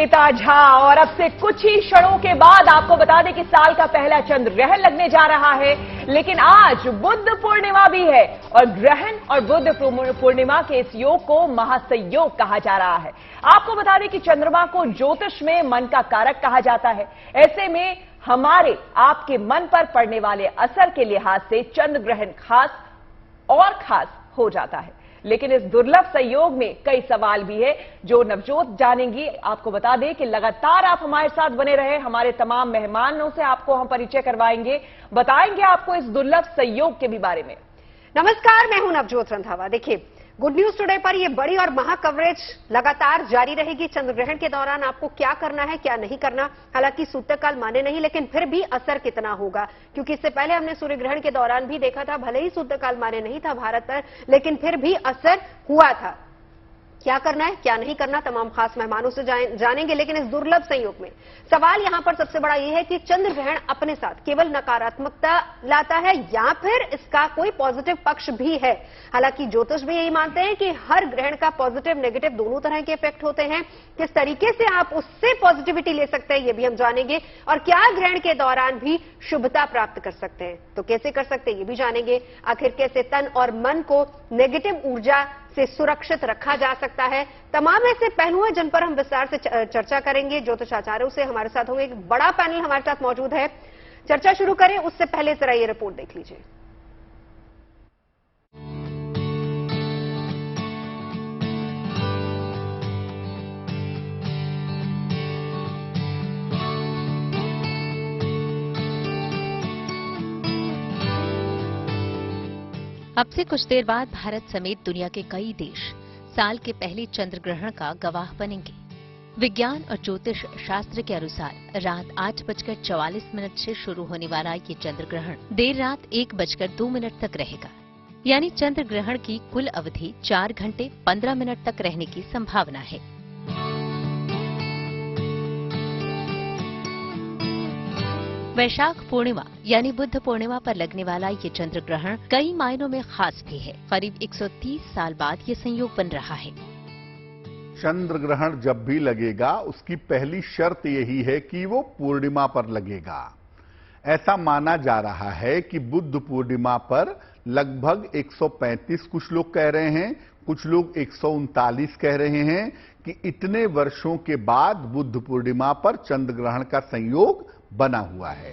श्वेता झा। और अब से कुछ ही क्षणों के बाद आपको बता दें कि साल का पहला चंद्र ग्रहण लगने जा रहा है, लेकिन आज बुद्ध पूर्णिमा भी है और ग्रहण और बुद्ध पूर्णिमा के इस योग को महासंयोग कहा जा रहा है। आपको बता दें कि चंद्रमा को ज्योतिष में मन का कारक कहा जाता है। ऐसे में हमारे आपके मन पर पड़ने वाले असर के लिहाज से चंद्र ग्रहण खास और खास हो जाता है। लेकिन इस दुर्लभ संयोग में कई सवाल भी है जो नवजोत जानेंगी। आपको बता दें कि लगातार आप हमारे साथ बने रहे। हमारे तमाम मेहमानों से आपको हम परिचय करवाएंगे, बताएंगे आपको इस दुर्लभ संयोग के भी बारे में। नमस्कार, मैं हूं नवजोत रंधावा। देखिए, गुड न्यूज टुडे पर ये बड़ी और महा कवरेज लगातार जारी रहेगी। चंद्र ग्रहण के दौरान आपको क्या करना है, क्या नहीं करना। हालांकि सूतककाल माने नहीं, लेकिन फिर भी असर कितना होगा, क्योंकि इससे पहले हमने सूर्य ग्रहण के दौरान भी देखा था, भले ही सूतककाल माने नहीं था भारत पर, लेकिन फिर भी असर हुआ था। क्या करना है, क्या नहीं करना, तमाम खास मेहमानों से जानेंगे। लेकिन इस दुर्लभ संयोग में सवाल यहां पर सबसे बड़ा यह है कि चंद्र ग्रहण अपने साथ केवल नकारात्मकता लाता है या फिर इसका कोई पॉजिटिव पक्ष भी है। हालांकि ज्योतिष भी यही मानते हैं कि हर ग्रहण का पॉजिटिव नेगेटिव दोनों तरह के इफेक्ट होते हैं। किस तरीके से आप उससे पॉजिटिविटी ले सकते हैं ये भी हम जानेंगे, और क्या ग्रहण के दौरान भी शुभता प्राप्त कर सकते हैं, तो कैसे कर सकते हैं ये भी जानेंगे। आखिर कैसे तन और मन को नेगेटिव ऊर्जा से सुरक्षित रखा जा सकता है। तमाम ऐसे पहलू हैं जिन पर हम विस्तार से चर्चा करेंगे। ज्योतिषाचार्यों से हमारे साथ होंगे, एक बड़ा पैनल हमारे साथ मौजूद है। चर्चा शुरू करें उससे पहले जरा ये रिपोर्ट देख लीजिए। अब से कुछ देर बाद भारत समेत दुनिया के कई देश साल के पहले चंद्र ग्रहण का गवाह बनेंगे। विज्ञान और ज्योतिष शास्त्र के अनुसार रात 8:44 से शुरू होने वाला ये चंद्र ग्रहण देर रात 1:02 तक रहेगा। यानी चंद्र ग्रहण की कुल अवधि 4 घंटे 15 मिनट तक रहने की संभावना है। वैशाख पूर्णिमा यानी बुद्ध पूर्णिमा पर लगने वाला ये चंद्र ग्रहण कई मायनों में खास भी है। करीब 130 साल बाद ये संयोग बन रहा है। चंद्र ग्रहण जब भी लगेगा उसकी पहली शर्त यही है कि वो पूर्णिमा पर लगेगा। ऐसा माना जा रहा है कि बुद्ध पूर्णिमा पर लगभग 135, कुछ लोग कह रहे हैं, कुछ लोग 139 कह रहे हैं कि इतने वर्षों के बाद बुद्ध पूर्णिमा पर चंद्र ग्रहण का संयोग बना हुआ है।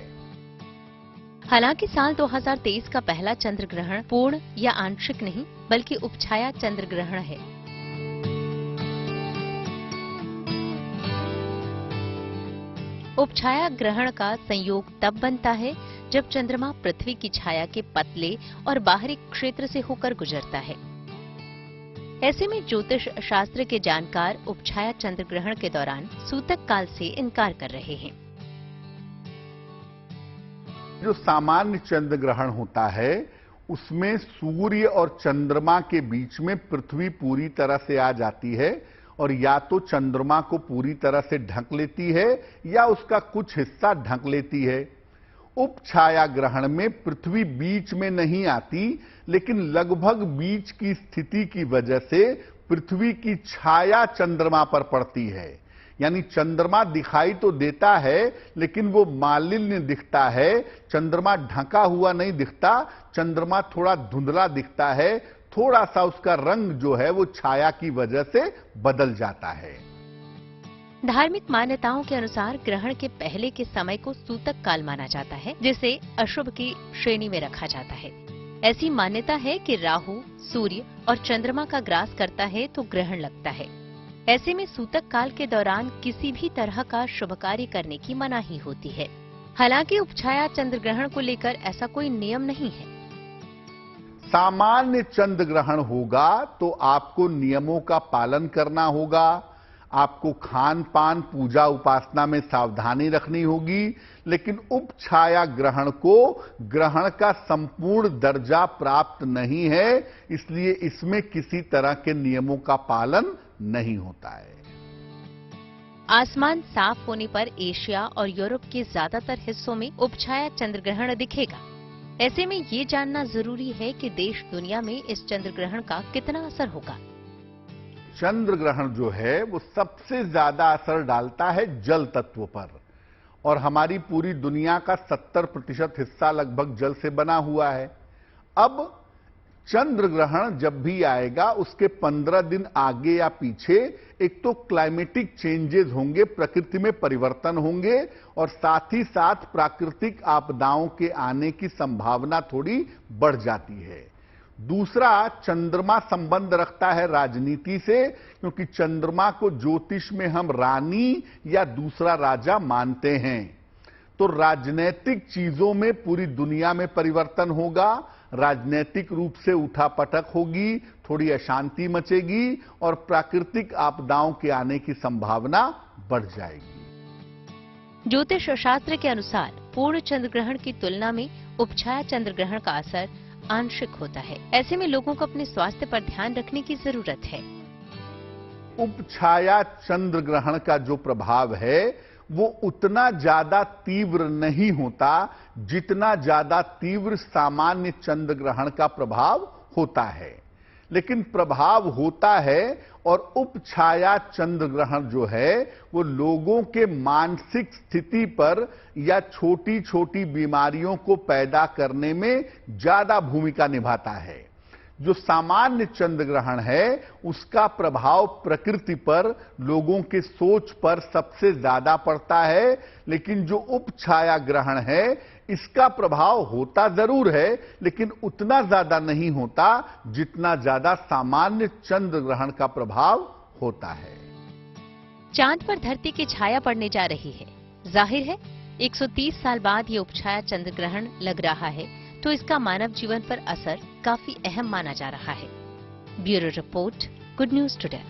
हालांकि साल 2023 का पहला चंद्र ग्रहण पूर्ण या आंशिक नहीं बल्कि उपछाया चंद्र ग्रहण है। उपछाया ग्रहण का संयोग तब बनता है जब चंद्रमा पृथ्वी की छाया के पतले और बाहरी क्षेत्र से होकर गुजरता है। ऐसे में ज्योतिष शास्त्र के जानकार उपछाया चंद्र ग्रहण के दौरान सूतक काल से इनकार कर रहे हैं। जो सामान्य चंद्र ग्रहण होता है उसमें सूर्य और चंद्रमा के बीच में पृथ्वी पूरी तरह से आ जाती है और या तो चंद्रमा को पूरी तरह से ढक लेती है या उसका कुछ हिस्सा ढक लेती है। उपछाया ग्रहण में पृथ्वी बीच में नहीं आती, लेकिन लगभग बीच की स्थिति की वजह से पृथ्वी की छाया चंद्रमा पर पड़ती है। यानी चंद्रमा दिखाई तो देता है लेकिन वो मालिन्य दिखता है। चंद्रमा ढका हुआ नहीं दिखता, चंद्रमा थोड़ा धुंधला दिखता है, थोड़ा सा उसका रंग जो है वो छाया की वजह से बदल जाता है। धार्मिक मान्यताओं के अनुसार ग्रहण के पहले के समय को सूतक काल माना जाता है, जिसे अशुभ की श्रेणी में रखा जाता है। ऐसी मान्यता है कि राहु, सूर्य और चंद्रमा का ग्रास करता है तो ग्रहण लगता है। ऐसे में सूतक काल के दौरान किसी भी तरह का शुभ कार्य करने की मनाही होती है। हालांकि उपछाया चंद्र ग्रहण को लेकर ऐसा कोई नियम नहीं है। सामान्य चंद्र ग्रहण होगा तो आपको नियमों का पालन करना होगा, आपको खान पान पूजा उपासना में सावधानी रखनी होगी। लेकिन उपछाया ग्रहण को ग्रहण का संपूर्ण दर्जा प्राप्त नहीं है, इसलिए इसमें किसी तरह के नियमों का पालन नहीं होता है। आसमान साफ होने पर एशिया और यूरोप के ज्यादातर हिस्सों में उपछाया चंद्र ग्रहण दिखेगा। ऐसे में ये जानना जरूरी है कि देश दुनिया में इस चंद्र ग्रहण का कितना असर होगा। चंद्र ग्रहण जो है वो सबसे ज्यादा असर डालता है जल तत्व पर, और हमारी पूरी दुनिया का 70% हिस्सा लगभग जल से बना हुआ है। अब चंद्र ग्रहण जब भी आएगा उसके 15 दिन आगे या पीछे एक तो क्लाइमेटिक चेंजेस होंगे, प्रकृति में परिवर्तन होंगे, और साथ ही साथ प्राकृतिक आपदाओं के आने की संभावना थोड़ी बढ़ जाती है। दूसरा, चंद्रमा संबंध रखता है राजनीति से, क्योंकि चंद्रमा को ज्योतिष में हम रानी या दूसरा राजा मानते हैं। तो राजनीतिक चीजों में पूरी दुनिया में परिवर्तन होगा, राजनीतिक रूप से उठापटक होगी, थोड़ी अशांति मचेगी और प्राकृतिक आपदाओं के आने की संभावना बढ़ जाएगी। ज्योतिष शास्त्र के अनुसार पूर्ण चंद्र ग्रहण की तुलना में उपछाया चंद्र ग्रहण का असर आंशिक होता है। ऐसे में लोगों को अपने स्वास्थ्य पर ध्यान रखने की जरूरत है। उपछाया चंद्र ग्रहण का जो प्रभाव है वो उतना ज्यादा तीव्र नहीं होता जितना ज्यादा तीव्र सामान्य चंद्र ग्रहण का प्रभाव होता है, लेकिन प्रभाव होता है। और उपछाया चंद्र ग्रहण जो है वो लोगों के मानसिक स्थिति पर या छोटी छोटी बीमारियों को पैदा करने में ज्यादा भूमिका निभाता है। जो सामान्य चंद्र ग्रहण है उसका प्रभाव प्रकृति पर, लोगों के सोच पर सबसे ज्यादा पड़ता है, लेकिन जो उपछाया ग्रहण है इसका प्रभाव होता जरूर है लेकिन उतना ज्यादा नहीं होता जितना ज्यादा सामान्य चंद्र ग्रहण का प्रभाव होता है। चांद पर धरती की छाया पड़ने जा रही है। जाहिर है 130 साल बाद ये उपछाया चंद्र ग्रहण लग रहा है, तो इसका मानव जीवन पर असर काफी अहम माना जा रहा है। Bureau report, good news today.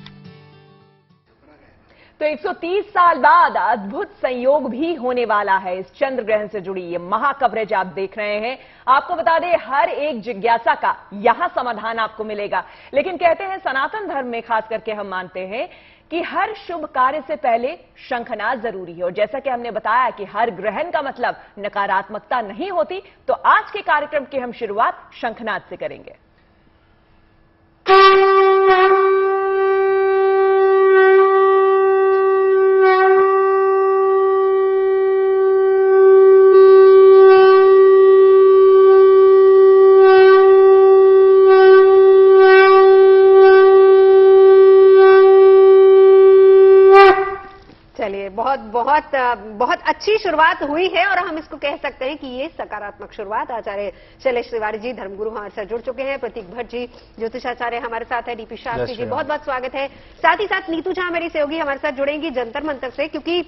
तो 130 साल बाद अद्भुत संयोग भी होने वाला है। इस चंद्र ग्रहण से जुड़ी ये महा कवरेज आप देख रहे हैं। आपको बता दें, हर एक जिज्ञासा का यहां समाधान आपको मिलेगा। लेकिन कहते हैं सनातन धर्म में खास करके हम मानते हैं कि हर शुभ कार्य से पहले शंखनाद जरूरी है। और जैसा कि हमने बताया कि हर ग्रहण का मतलब नकारात्मकता नहीं होती, तो आज के कार्यक्रम की हम शुरुआत शंखनाद से करेंगे। बहुत अच्छी शुरुआत हुई है और हम इसको कह सकते हैं कि ये सकारात्मक शुरुआत। आचार्य शैलेश तिवारी जी धर्मगुरु हमारे साथ जुड़ चुके हैं, प्रतीक भट्ट जी ज्योतिषाचार्य हमारे साथ है, डीपी शास्त्री जी बहुत बहुत स्वागत है। साथ ही साथ नीतू झा मेरी सहयोगी हमारे साथ जुड़ेंगी जंतर मंतर से, क्योंकि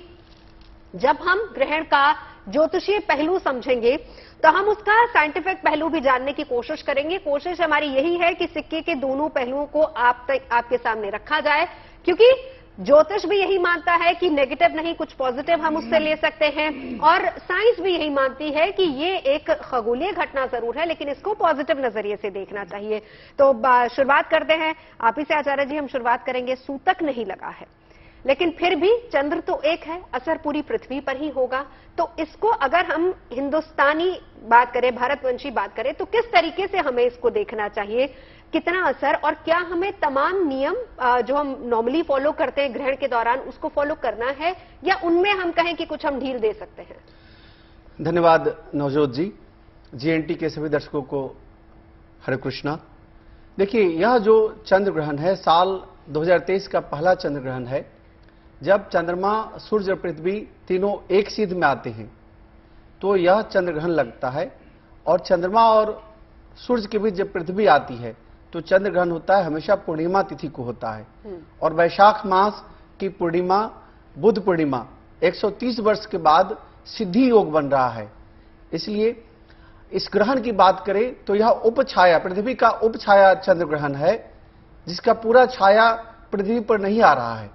जब हम ग्रहण का ज्योतिषीय पहलू समझेंगे तो हम उसका साइंटिफिक पहलू भी जानने की कोशिश करेंगे। कोशिश हमारी यही है कि सिक्के के दोनों पहलुओं को आपके सामने रखा जाए, क्योंकि ज्योतिष भी यही मानता है कि नेगेटिव नहीं कुछ पॉजिटिव हम उससे ले सकते हैं, और साइंस भी यही मानती है कि ये एक खगोलीय घटना जरूर है लेकिन इसको पॉजिटिव नजरिए से देखना चाहिए। तो शुरुआत करते हैं आप ही से आचार्य जी। हम शुरुआत करेंगे, सूतक नहीं लगा है लेकिन फिर भी चंद्र तो एक है, असर पूरी पृथ्वी पर ही होगा। तो इसको अगर हम हिंदुस्तानी बात करें, भारतवंशी बात करें, तो किस तरीके से हमें इसको देखना चाहिए, कितना असर, और क्या हमें तमाम नियम जो हम नॉर्मली फॉलो करते हैं ग्रहण के दौरान उसको फॉलो करना है, या उनमें हम कहें कि कुछ हम ढील दे सकते हैं? धन्यवाद नवजोत जी। जीएनटी के सभी दर्शकों को हरे कृष्णा। देखिए, यह जो चंद्र ग्रहण है साल 2023 का पहला चंद्र ग्रहण है, जब चंद्रमा, सूर्य और पृथ्वी तीनों एक सीध में आते हैं तो यह चंद्र ग्रहण लगता है। और चंद्रमा और सूर्य के बीच जब पृथ्वी आती है तो चंद्र ग्रहण होता है, हमेशा पूर्णिमा तिथि को होता है। और वैशाख मास की पूर्णिमा, बुध पूर्णिमा 130 वर्ष के बाद सिद्धि योग बन रहा है। इसलिए इस ग्रहण की बात करें तो यह उपछाया, पृथ्वी का उपछाया चंद्र ग्रहण है, जिसका पूरा छाया पृथ्वी पर नहीं आ रहा है।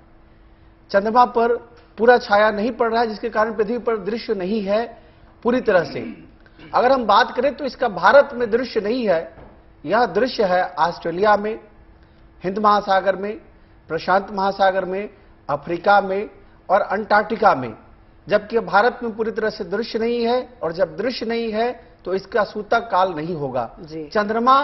चंद्रमा पर पूरा छाया नहीं पड़ रहा है, जिसके कारण पृथ्वी पर दृश्य नहीं है पूरी तरह से। अगर हम बात करें तो इसका भारत में दृश्य नहीं है, यह दृश्य है ऑस्ट्रेलिया में, हिंद महासागर में, प्रशांत महासागर में, अफ्रीका में और अंटार्कटिका में, जबकि भारत में पूरी तरह से दृश्य नहीं है। और जब दृश्य नहीं है तो इसका सूतक काल नहीं होगा। चंद्रमा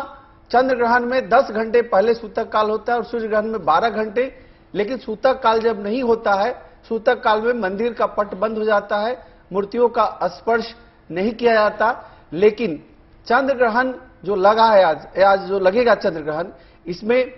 चंद्र ग्रहण में 10 घंटे पहले सूतक काल होता है और सूर्य ग्रहण में 12 घंटे। लेकिन सूतक काल जब नहीं होता है, सूतक काल में मंदिर का पट बंद हो जाता है, मूर्तियों का स्पर्श नहीं किया जाता। लेकिन चंद्र ग्रहण जो लगा है आज जो लगेगा चंद्र ग्रहण, इसमें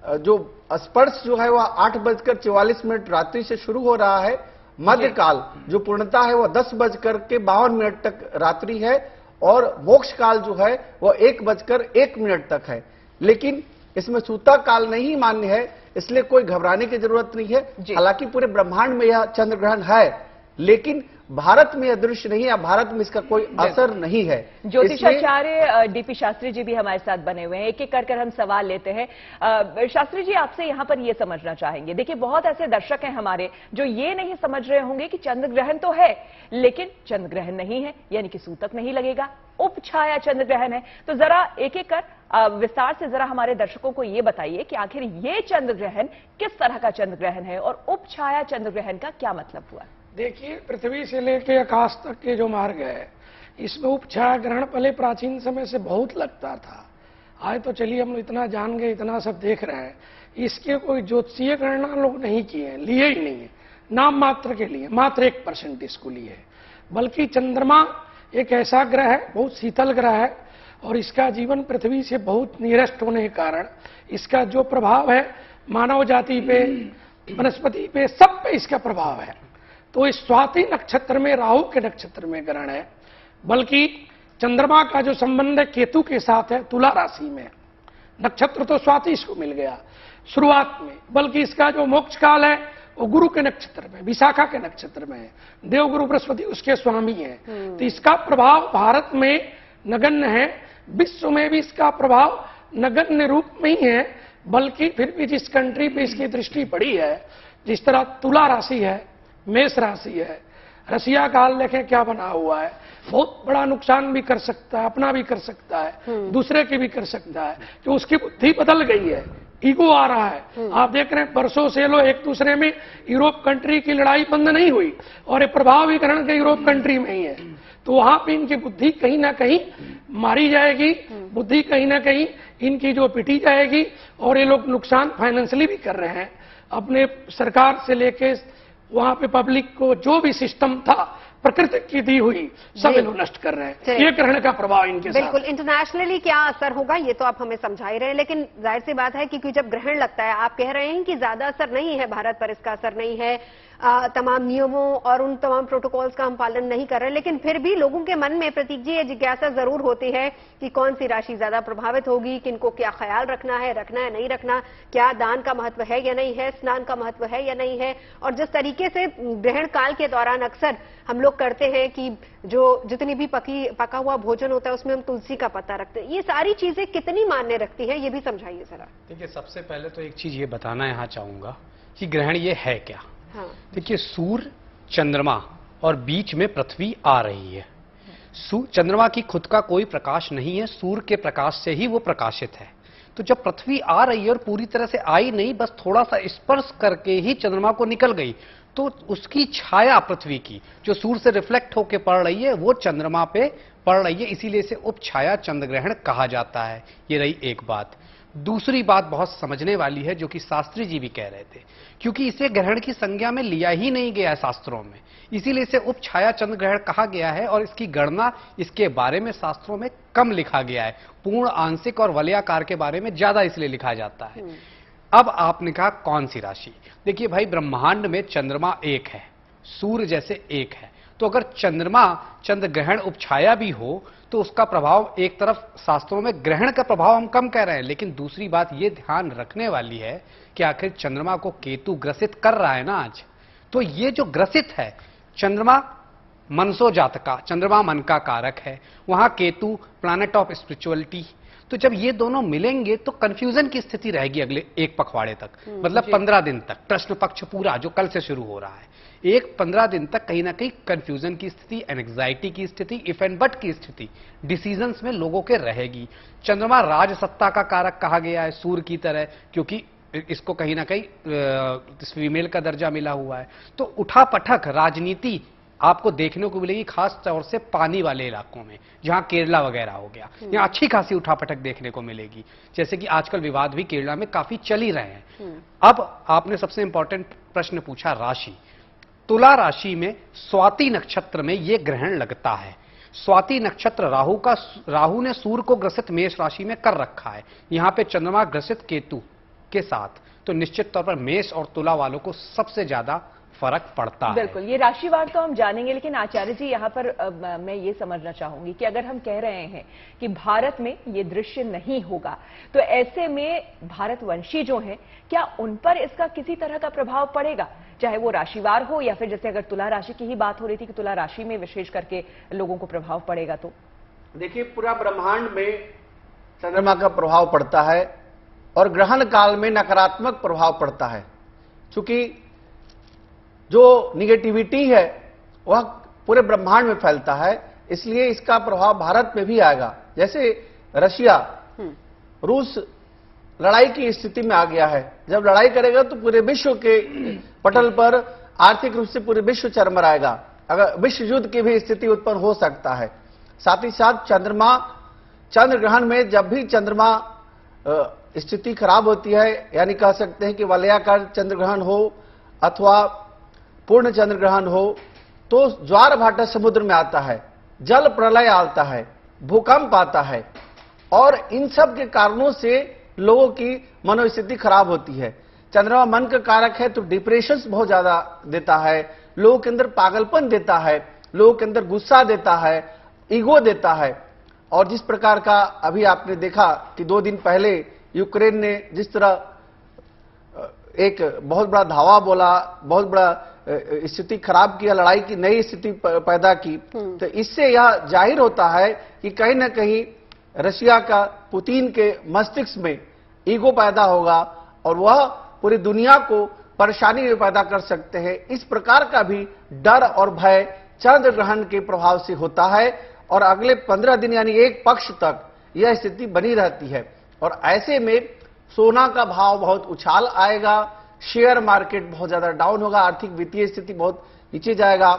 जो स्पर्श जो है वह 8:44 रात्रि से शुरू हो रहा है। मध्यकाल जो पूर्णता है वह 10:52 तक रात्रि है और मोक्ष काल जो है वह 1:01 तक है। लेकिन इसमें सूतक काल नहीं मान्य है, इसलिए कोई घबराने की जरूरत नहीं है। हालांकि पूरे ब्रह्मांड में यह चंद्र ग्रहण है, लेकिन भारत में यह दृश्य नहीं है, भारत में इसका कोई असर नहीं है। ज्योतिषाचार्य डीपी शास्त्री जी भी हमारे साथ बने हुए हैं, एक एक कर हम सवाल लेते हैं। शास्त्री जी, आपसे यहां पर यह समझना चाहेंगे, देखिए बहुत ऐसे दर्शक हैं हमारे जो ये नहीं समझ रहे होंगे कि चंद्र ग्रहण तो है लेकिन चंद्र ग्रहण नहीं है, यानी कि सूतक नहीं लगेगा, उपछाया चंद्र ग्रहण है। तो जरा एक एक कर विस्तार से जरा हमारे दर्शकों को यह बताइए कि आखिर ये चंद्र ग्रहण किस तरह का चंद्र ग्रहण है और उपछाया चंद्र ग्रहण का क्या मतलब हुआ। देखिए, पृथ्वी से लेकर आकाश तक के जो मार्ग है, इसमें उपछाया ग्रहण पहले प्राचीन समय से बहुत लगता था। आज तो चलिए हम इतना जान गए, इतना सब देख रहे हैं, इसके कोई ज्योतिषीय गणना लोग नहीं किए हैं, लिए ही नहीं है, नाम मात्र के लिए, मात्र 1% इसको लिए। बल्कि चंद्रमा एक ऐसा ग्रह है, बहुत शीतल ग्रह है और इसका जीवन पृथ्वी से बहुत निरस्त होने के कारण इसका जो प्रभाव है मानव जाति पे, वनस्पति पे, सब पे इसका प्रभाव है। तो इस स्वाति नक्षत्र में, राहु के नक्षत्र में ग्रहण है। बल्कि चंद्रमा का जो संबंध है केतु के साथ है, तुला राशि में। नक्षत्र तो स्वाति इसको मिल गया शुरुआत में, बल्कि इसका जो मोक्ष काल है वो गुरु के नक्षत्र में, विशाखा के नक्षत्र में है। देवगुरु बृहस्पति उसके स्वामी है। तो इसका प्रभाव भारत में नगण्य है, विश्व में भी इसका प्रभाव नगण्य रूप में ही है। बल्कि फिर भी जिस कंट्री पे इसकी दृष्टि पड़ी है, जिस तरह तुला राशि है, मेष राशि है, रसिया काल देखें क्या बना हुआ है, बहुत बड़ा नुकसान भी कर सकता है, अपना भी कर सकता है, दूसरे की भी कर सकता है। कि उसकी बुद्धि बदल गई है, ईगो आ रहा है। आप देख रहे हैं बरसों से लोग एक दूसरे में, यूरोप कंट्री की लड़ाई बंद नहीं हुई और ये प्रभाव भी ग्रहण के यूरोप कंट्री में ही है। तो वहां पे इनकी बुद्धि कहीं ना कहीं मारी जाएगी, बुद्धि कहीं ना कहीं इनकी जो पिटी जाएगी। और ये लोग नुकसान फाइनेंशियली भी कर रहे हैं, अपने सरकार से लेके वहां पे पब्लिक को जो भी सिस्टम था प्रकृति की दी हुई सब इन्हों नष्ट कर रहे हैं। ये ग्रहण का प्रभाव इनके साथ। बिल्कुल, इंटरनेशनली क्या असर होगा ये तो आप हमें समझा ही रहे हैं, लेकिन जाहिर सी बात है कि जब ग्रहण लगता है, आप कह रहे हैं कि ज्यादा असर नहीं है भारत पर, इसका असर नहीं है, तमाम नियमों और उन तमाम प्रोटोकॉल्स का हम पालन नहीं कर रहे, लेकिन फिर भी लोगों के मन में प्रतीक जी ये जिज्ञासा जरूर होती है कि कौन सी राशि ज्यादा प्रभावित होगी, किनको क्या ख्याल रखना है नहीं रखना, क्या दान का महत्व है या नहीं है, स्नान का महत्व है या नहीं है। और जिस तरीके से ग्रहण काल के दौरान अक्सर हम लोग करते हैं कि जो जितनी भी पका हुआ भोजन होता है उसमें हम तुलसी का पत्ता रखते हैं, ये सारी चीजें कितनी मान्य रखती है, ये भी समझाइए जरा। देखिए, सबसे पहले तो एक चीज ये बताना यहाँ चाहूंगा कि ग्रहण ये है क्या। देखिए, सूर्य, चंद्रमा और बीच में पृथ्वी आ रही है। चंद्रमा की खुद का कोई प्रकाश नहीं है, सूर्य के प्रकाश से ही वो प्रकाशित है। तो जब पृथ्वी आ रही है और पूरी तरह से आई नहीं, बस थोड़ा सा स्पर्श करके ही चंद्रमा को निकल गई, तो उसकी छाया पृथ्वी की जो सूर्य से रिफ्लेक्ट होकर पड़ रही है वो चंद्रमा पे पड़ रही है, इसीलिए इसे उपछाया चंद्र ग्रहण कहा जाता है। ये रही एक बात। दूसरी बात बहुत समझने वाली है, जो कि शास्त्री जी भी कह रहे थे, क्योंकि इसे ग्रहण की संज्ञा में लिया ही नहीं गया है शास्त्रों में, इसीलिए इसे उपछाया चंद्र ग्रहण कहा गया है और इसकी गणना, इसके बारे में शास्त्रों में कम लिखा गया है। पूर्ण, आंशिक और वलयाकार के बारे में ज्यादा इसलिए लिखा जाता है। अब आपने कहा कौन सी राशि। देखिए भाई, ब्रह्मांड में चंद्रमा एक है, सूर्य जैसे एक है, तो अगर चंद्रमा चंद्र ग्रहण उपछाया भी हो तो उसका प्रभाव एक तरफ शास्त्रों में ग्रहण का प्रभाव हम कम कह रहे हैं, लेकिन दूसरी बात ये ध्यान रखने वाली है कि आखिर चंद्रमा को केतु ग्रसित कर रहा है ना आज, तो ये जो ग्रसित है, चंद्रमा मनसो जातका, चंद्रमा मन का कारक है, वहां केतु प्लैनेट ऑफ स्पिरिचुअलिटी, तो जब ये दोनों मिलेंगे तो कंफ्यूजन की स्थिति रहेगी अगले एक पखवाड़े तक, मतलब 15 दिन तक। प्रश्न पक्ष पूरा जो कल से शुरू हो रहा है, एक 15 दिन तक कहीं ना कहीं कंफ्यूजन की स्थिति, एंग्जाइटी की स्थिति, इफ एंड बट की स्थिति डिसीजंस में लोगों के रहेगी। चंद्रमा राजसत्ता का कारक कहा गया है सूर्य की तरह, क्योंकि इसको कहीं ना कहीं फीमेल का दर्जा मिला हुआ है। तो उठा पटक, राजनीति, आपको देखने को मिलेगी, खास तौर से पानी वाले इलाकों में, जहां केरला वगैरह हो गया, यहाँ अच्छी खासी उठापटक देखने को मिलेगी। जैसे कि आजकल विवाद भी केरला में काफी चल ही रहे हैं। अब आपने सबसे इंपॉर्टेंट प्रश्न पूछा, राशि। तुला राशि में स्वाति नक्षत्र में यह ग्रहण लगता है। स्वाति नक्षत्र राहु ने सूर्य को ग्रसित मेष राशि में कर रखा है, यहां पे चंद्रमा ग्रसित केतु के साथ, तो निश्चित तौर पर मेष और तुला वालों को सबसे ज्यादा फर्क पड़ता है। बिल्कुल, ये राशिवार तो हम जानेंगे, लेकिन आचार्य जी यहाँ पर मैं ये समझना चाहूंगी कि अगर हम कह रहे हैं कि भारत में ये दृश्य नहीं होगा, तो ऐसे में भारतवंशी जो हैं, क्या उन पर इसका किसी तरह का प्रभाव पड़ेगा, चाहे वो राशिवार हो या फिर जैसे अगर तुला राशि की ही बात हो रही थी कि तुला राशि में विशेष करके लोगों को प्रभाव पड़ेगा? तो देखिए, पूरा ब्रह्मांड में चंद्रमा का प्रभाव पड़ता है और ग्रहण काल में नकारात्मक प्रभाव पड़ता है। चूंकि जो निगेटिविटी है वह पूरे ब्रह्मांड में फैलता है, इसलिए इसका प्रभाव भारत में भी आएगा। जैसे रशिया, रूस लड़ाई की स्थिति में आ गया है, जब लड़ाई करेगा तो पूरे विश्व के पटल पर आर्थिक रूप से पूरे विश्व चरमराएगा, अगर विश्व युद्ध की भी स्थिति उत्पन्न हो सकता है। साथ ही साथ चंद्र ग्रहण में जब भी चंद्रमा स्थिति खराब होती है, यानी कह सकते हैं कि वलयाकार चंद्र ग्रहण हो अथवा पूर्ण चंद्र ग्रहण हो, तो ज्वार भाटा समुद्र में आता है, जल प्रलय आता है, भूकंप आता है, और इन सब के कारणों से लोगों की मनोस्थिति खराब होती है। चंद्रमा मन का कारक है, तो डिप्रेशन बहुत ज्यादा देता है, लोगों के अंदर पागलपन देता है, लोगों के अंदर गुस्सा देता है, ईगो देता है। और जिस प्रकार का अभी आपने देखा कि 2 दिन पहले यूक्रेन ने जिस तरह एक बहुत बड़ा धावा बोला, बहुत बड़ा स्थिति खराब किया, लड़ाई की नई स्थिति पैदा की, तो इससे यह जाहिर होता है कि कहीं ना कहीं रशिया का पुतिन के मस्तिष्क में ईगो पैदा होगा और वह पूरी दुनिया को परेशानी में पैदा कर सकते हैं। इस प्रकार का भी डर और भय चंद्र ग्रहण के प्रभाव से होता है और अगले 15 दिन यानी एक पक्ष तक यह स्थिति बनी रहती है। और ऐसे में सोना का भाव बहुत उछाल आएगा, शेयर मार्केट बहुत ज्यादा डाउन होगा, आर्थिक वित्तीय स्थिति बहुत नीचे जाएगा।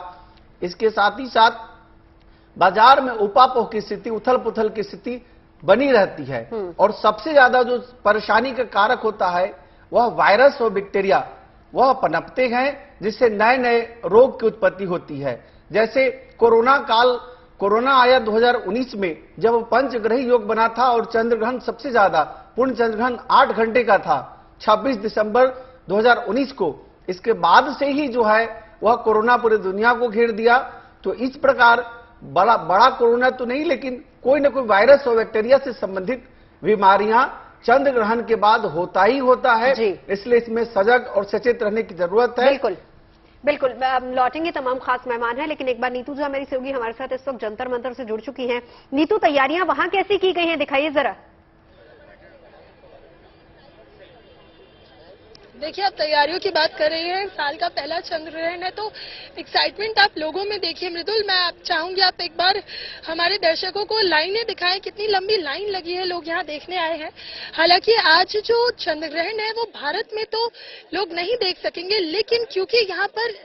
इसके साथ ही साथ बाजार में उपापोह की स्थिति, उथल पुथल की स्थिति बनी रहती है। और सबसे ज्यादा जो परेशानी का कारक होता है वह वायरस और बैक्टीरिया, वह पनपते हैं, जिससे नए नए रोग की उत्पत्ति होती है। जैसे कोरोना आया 2019 में, जब पंचग्रही योग बना था और चंद्र ग्रहण सबसे ज्यादा, पूर्ण चंद्र ग्रहण 8 घंटे का था 26 दिसंबर 2019 को। इसके बाद से ही जो है वह कोरोना पूरी दुनिया को घेर दिया। तो इस प्रकार बड़ा कोरोना तो नहीं, लेकिन कोई ना कोई वायरस और बैक्टीरिया से संबंधित बीमारियां चंद्र ग्रहण के बाद होता ही होता है, इसलिए इसमें सजग और सचेत रहने की जरूरत है। बिल्कुल बिल्कुल, लौटेंगे, तमाम खास मेहमान हैं, लेकिन एक बार नीतू झा मेरी सहयोगी हमारे साथ इस वक्त जंतर मंतर से जुड़ चुकी हैं। नीतू, तैयारियां वहां कैसी की गई हैं, दिखाइए जरा। देखिए, आप तैयारियों की बात कर रही हैं, साल का पहला चंद्र ग्रहण है, तो एक्साइटमेंट आप लोगों में देखिए। मृदुल, मैं आप चाहूंगी आप एक बार हमारे दर्शकों को लाइनें दिखाएं, कितनी लंबी लाइन लगी है, लोग यहाँ देखने आए हैं। हालांकि आज जो चंद्र ग्रहण है वो भारत में तो लोग नहीं देख सकेंगे, लेकिन क्योंकि यहाँ पर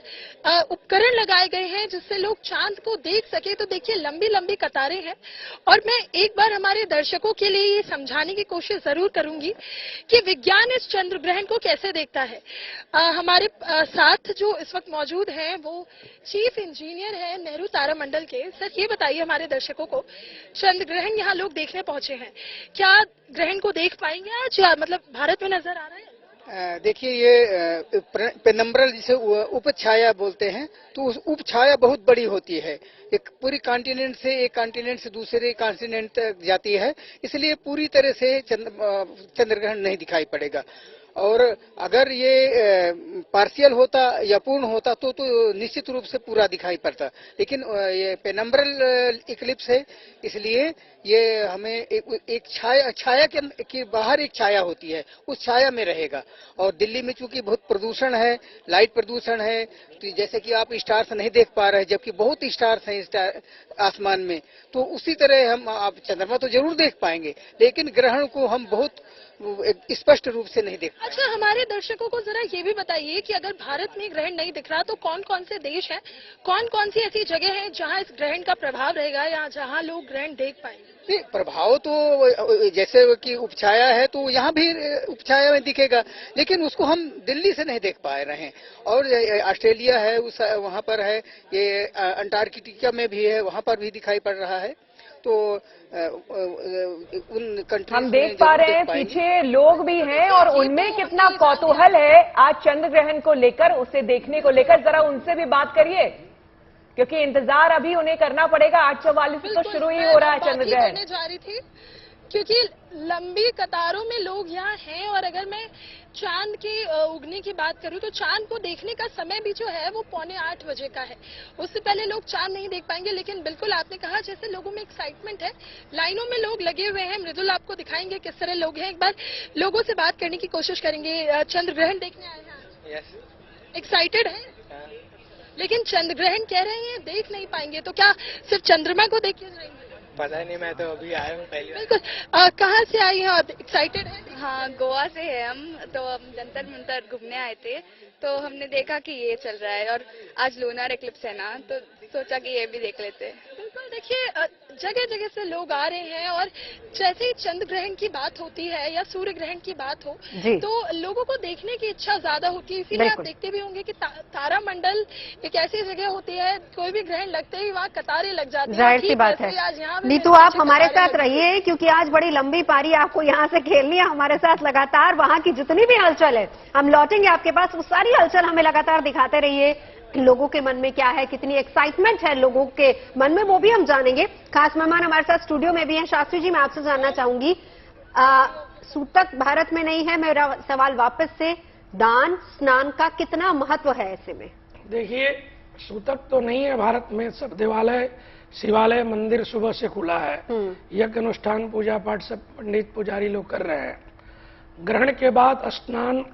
उपकरण लगाए गए हैं जिससे लोग चांद को देख सके, तो देखिए लंबी लंबी कतारें हैं। और मैं एक बार हमारे दर्शकों के लिए ये समझाने की कोशिश जरूर करूंगी कि विज्ञान इस चंद्र ग्रहण को कैसे देखता है। हमारे साथ जो इस वक्त मौजूद हैं वो चीफ इंजीनियर है नेहरू तारामंडल के। सर, ये बताइए हमारे दर्शकों को, चंद्र ग्रहण यहाँ लोग देखने पहुंचे हैं, क्या ग्रहण को देख पाएंगे आज, या मतलब भारत में नजर आ रहा है? देखिए, ये पेनम्ब्रल जिसे उपछाया बोलते हैं, तो उस उपछाया बहुत बड़ी होती है, एक पूरी कॉन्टिनेंट से एक कॉन्टिनेंट से दूसरे कॉन्टिनेंट तक जाती है, इसलिए पूरी तरह से चंद्र ग्रहण नहीं दिखाई पड़ेगा। और अगर ये पार्शियल होता या पूर्ण होता तो निश्चित रूप से पूरा दिखाई पड़ता, लेकिन ये पेनम्ब्रल इक्लिप्स है, इसलिए ये हमें एक छाया के बाहर एक छाया होती है, उस छाया में रहेगा। और दिल्ली में चूंकि बहुत प्रदूषण है, लाइट प्रदूषण है, तो जैसे कि आप स्टार्स नहीं देख पा रहे हैं, जबकि बहुत स्टार्स हैं आसमान में, तो उसी तरह आप चंद्रमा तो जरूर देख पाएंगे, लेकिन ग्रहण को हम बहुत एक स्पष्ट रूप से नहीं देख पाए। अच्छा, हमारे दर्शकों को जरा ये भी बताइए कि अगर भारत में ग्रहण नहीं दिख रहा तो कौन कौन से देश हैं, कौन कौन सी ऐसी जगह हैं जहां इस ग्रहण का प्रभाव रहेगा या जहां लोग ग्रहण देख पाएंगे? नहीं, प्रभाव तो जैसे कि उपछाया है तो यहाँ भी उपछाया में दिखेगा, लेकिन उसको हम दिल्ली से नहीं देख पा रहे हैं। और ऑस्ट्रेलिया है, उस वहाँ पर है, ये अंटार्कटिका में भी है, वहाँ पर भी दिखाई पड़ रहा है। तो उन कंट्रीज हम देख पा रहे हैं पीछे लोग भी हैं और उनमें कितना कौतूहल है आज चंद्र ग्रहण को लेकर, उसे देखने को लेकर। जरा उनसे भी बात करिए, क्योंकि इंतजार अभी उन्हें करना पड़ेगा। 8:44 तो शुरू ही हो रहा है चंद्र ग्रहण। जा रही थी क्योंकि लंबी कतारों में लोग यहाँ हैं। और अगर मैं चांद के उगने की बात करूं तो चांद को देखने का समय भी जो है वो 7:45 बजे का है। उससे पहले लोग चांद नहीं देख पाएंगे। लेकिन बिल्कुल आपने कहा जैसे लोगों में एक्साइटमेंट है, लाइनों में लोग लगे हुए हैं। मृदुल आपको दिखाएंगे किस तरह लोग हैं, एक बार लोगों से बात करने की कोशिश करेंगे। चंद्र ग्रहण देखने आए हैं, एक्साइटेड है? लेकिन चंद्र ग्रहण कह रहे हैं देख नहीं पाएंगे, तो क्या सिर्फ चंद्रमा को देख के जाएंगे? पता नहीं, मैं तो अभी आया हूँ पहली बार। बिल्कुल। कहाँ से आई हैं आप? एक्साइटेड है? हाँ, गोवा से है हम। तो हम जंतर मंतर घूमने आए थे, तो हमने देखा कि ये चल रहा है और आज लूनर एक्लिप्स है ना, तो सोचा कि ये भी देख लेते हैं। बिल्कुल, देखिए जगह जगह से लोग आ रहे हैं और जैसे ही चंद्र ग्रहण की बात होती है या सूर्य ग्रहण की बात हो तो लोगों को देखने की इच्छा ज्यादा होती है। इसीलिए आप देखते भी होंगे कि तारामंडल एक ऐसी जगह होती है, कोई भी ग्रहण लगते ही वहाँ कतारें लग जाती हैं। जाहिर सी बात है। आज यहाँ नीतू, आप हमारे साथ रहिए क्योंकि आज बड़ी लंबी पारी आपको यहाँ से खेलनी है हमारे साथ लगातार। वहाँ की जितनी भी हलचल है हम लौटेंगे आपके पास, वो सारी हलचल हमें लगातार दिखाते रहिए। लोगों के मन में क्या है, कितनी एक्साइटमेंट है लोगों के मन में, वो भी हम जानेंगे। खास मेहमान हमारे साथ स्टूडियो में भी हैं। शास्त्री जी, मैं आपसे जानना चाहूंगी, सूतक भारत में नहीं है, मेरा सवाल वापस से, दान स्नान का कितना महत्व है ऐसे में? देखिए, सूतक तो नहीं है भारत में, सब देवालय शिवालय मंदिर सुबह से खुला है। यज्ञ अनुष्ठान पूजा पाठ सब पंडित पुजारी लोग कर रहे हैं। ग्रहण के बाद स्नान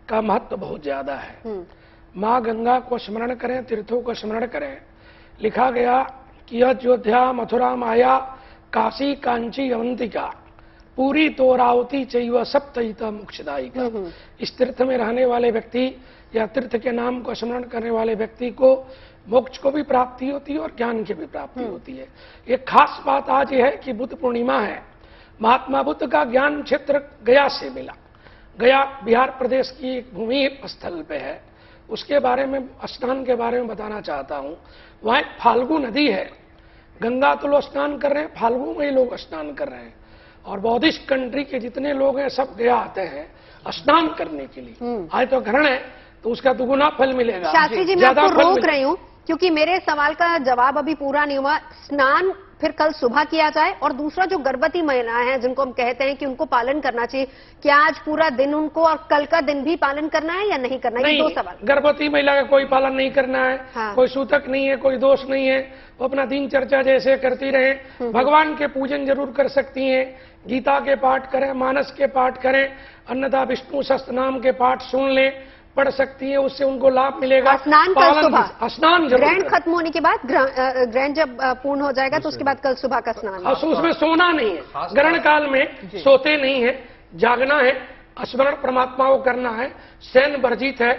का महत्व बहुत ज्यादा है। माँ गंगा को स्मरण करें, तीर्थों को स्मरण करें। लिखा गया कि अयोध्या मथुरा माया काशी कांची अवंतिका पूरी तोरावती चैव सप्तहिता मोक्षदायिका। इस तीर्थ में रहने वाले व्यक्ति या तीर्थ के नाम को स्मरण करने वाले व्यक्ति को मोक्ष को भी प्राप्ति होती है और ज्ञान की भी प्राप्ति होती है। एक खास बात आज ये है कि बुद्ध पूर्णिमा है। महात्मा बुद्ध का ज्ञान क्षेत्र गया से मिला। गया बिहार प्रदेश की एक भूमि स्थल पे है। उसके बारे में, स्नान के बारे में बताना चाहता हूँ। वहाँ एक फाल्गु नदी है, गंगा तो लोग स्नान कर रहे हैं, फाल्गु में ही लोग स्नान कर रहे हैं। और बौद्धिस्ट कंट्री के जितने लोग हैं सब गया आते हैं स्नान करने के लिए। आज तो ग्रहण है तो उसका दुगुना फल मिलेगा। शास्त्री जी, मैं आपको रोक रही हूँ क्योंकि मेरे सवाल का जवाब अभी पूरा नहीं हुआ। स्नान फिर कल सुबह किया जाए, और दूसरा जो गर्भवती महिलाएं हैं जिनको हम कहते हैं कि उनको पालन करना चाहिए, क्या आज पूरा दिन उनको और कल का दिन भी पालन करना है या नहीं करना है? ये दो सवाल। गर्भवती महिला का कोई पालन नहीं करना है। हाँ। कोई सूतक नहीं है, कोई दोष नहीं है, वो अपना दिन चर्चा जैसे करती रहे। भगवान के पूजन जरूर कर सकती हैं, गीता के पाठ करें, मानस के पाठ करें, अन्नदा विष्णु सहस्त्र नाम के पाठ सुन लें, पढ़ सकती है, उससे उनको लाभ मिलेगा। स्नान कल सुबह, स्नान ग्रहण खत्म होने के बाद, ग्रहण जब पूर्ण हो जाएगा तो उसके बाद कल सुबह का स्नान। उसमें सोना नहीं है, ग्रहण काल में सोते नहीं है, जागना है, स्मरण परमात्मा को करना है, शयन वर्जित है,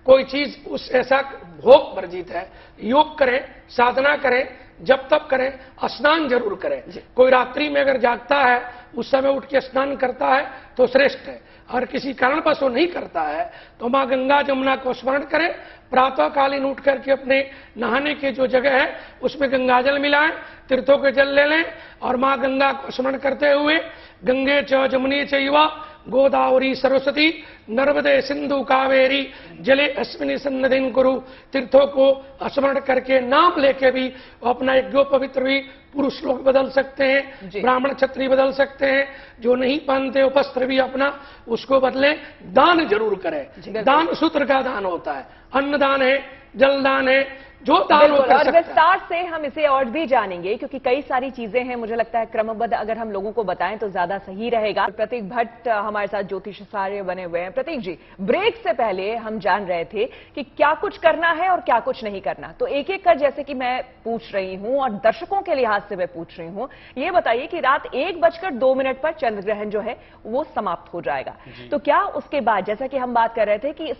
कोई चीज उस ऐसा भोग वर्जित है। योग करें, साधना करें, जब तब करें, स्नान जरूर करें। कोई रात्रि में अगर जागता है उस समय उठ के स्नान करता है तो श्रेष्ठ है, और किसी कारणवश वो नहीं करता है तो माँ गंगा जमुना को स्मरण करें। प्रातः कालीन उठ करके अपने नहाने की जो जगह है उसमें गंगाजल मिलाएं, तीर्थों के जल ले लें और माँ गंगा को स्मरण करते हुए गंगे च जमुनी चैवा गोदावरी सरस्वती नर्मदे सिंधु कावेरी जले अस्मिनी सन्नदिन कुरु। तीर्थों को स्मरण करके नाम लेके भी अपना एक जो पवित्र भी पुरुष लोग बदल सकते हैं, ब्राह्मण क्षत्रिय बदल सकते हैं, जो नहीं पहनते वस्त्र भी अपना उसको बदलें। दान जरूर करें, दान सूत्र का दान होता है, अन्नदान है, जलदान है, जो दान हो कर सकता है। और विस्तार से हम इसे और भी जानेंगे क्योंकि कई सारी चीजें हैं। मुझे लगता है क्रमबद्ध अगर हम लोगों को बताएं तो ज्यादा सही रहेगा। प्रतीक भट्ट हमारे साथ ज्योतिषाचार्य बने हुए हैं। प्रतीक जी, ब्रेक से पहले हम जान रहे थे कि क्या कुछ करना है और क्या कुछ नहीं करना, तो एक एक कर जैसे कि मैं पूछ रही हूं और दर्शकों के लिहाज से मैं पूछ रही हूं, ये बताइए कि रात 1:02 पर चंद्र ग्रहण जो है वो समाप्त हो जाएगा, तो क्या उसके बाद, जैसा कि हम बात कर रहे थे कि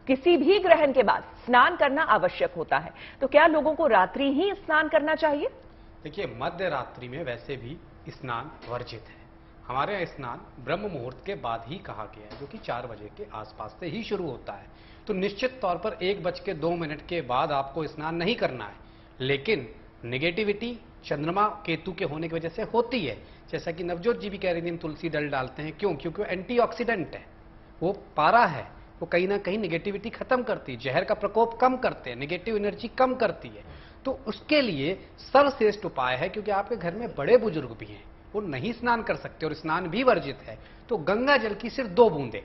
किसी भी ग्रहण के बाद स्नान करना आवश्यक होता है, तो क्या लोगों को रात्रि ही स्नान करना चाहिए? देखिए, मध्य रात्रि में वैसे भी स्नान वर्जित है। हमारे यहाँ स्नान ब्रह्म मुहूर्त के बाद ही कहा गया है, जो कि 4 बजे के आसपास से ही शुरू होता है। तो निश्चित तौर पर 1:02 के बाद आपको स्नान नहीं करना है, लेकिन नेगेटिविटी चंद्रमा केतु के होने की वजह से होती है। जैसा कि नवजोत जी भी कह रही थी, हम तुलसी दल डालते हैं, क्यों? क्योंकि वो एंटीऑक्सीडेंट है, वो पारा है, वो कहीं ना कहीं नेगेटिविटी खत्म करती है, जहर का प्रकोप कम करते हैं, नेगेटिव एनर्जी कम करती है। तो उसके लिए सर्वश्रेष्ठ उपाय है, क्योंकि आपके घर में बड़े बुजुर्ग भी हैं, वो नहीं स्नान कर सकते और स्नान भी वर्जित है, तो गंगा जल की सिर्फ 2 बूंदे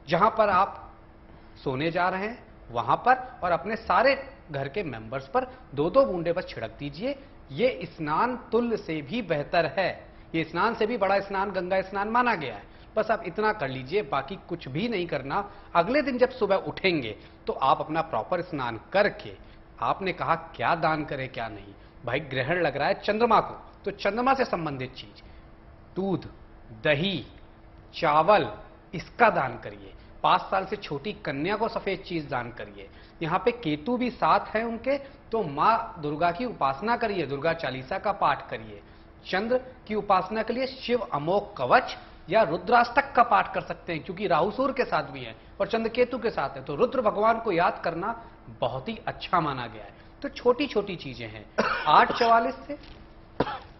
जहां पर आप सोने जा रहे हैं वहां पर और अपने सारे घर के मेंबर्स पर 2-2 बूंदे बस छिड़क दीजिए। ये स्नान तुल्य से भी बेहतर है, ये स्नान से भी बड़ा स्नान गंगा स्नान माना गया है। बस आप इतना कर लीजिए, बाकी कुछ भी नहीं करना। अगले दिन जब सुबह उठेंगे तो आप अपना प्रॉपर स्नान करके, आपने कहा क्या दान करें क्या नहीं, भाई ग्रहण लग रहा है चंद्रमा को, तो चंद्रमा से संबंधित चीज, दूध, दही, चावल, इसका दान करिए। 5 साल से छोटी कन्या को सफेद चीज दान करिए। यहाँ पे केतु भी साथ हैं उनके, तो मां दुर्गा की उपासना करिए, दुर्गा चालीसा का पाठ करिए। चंद्र की उपासना के लिए शिव अमोघ कवच या रुद्राष्टक का पाठ कर सकते हैं, क्योंकि राहु सूर्य के साथ भी है और चंद्र केतु के साथ है, तो रुद्र भगवान को याद करना बहुत ही अच्छा माना गया है। तो छोटी छोटी चीजें हैं। 8:44 से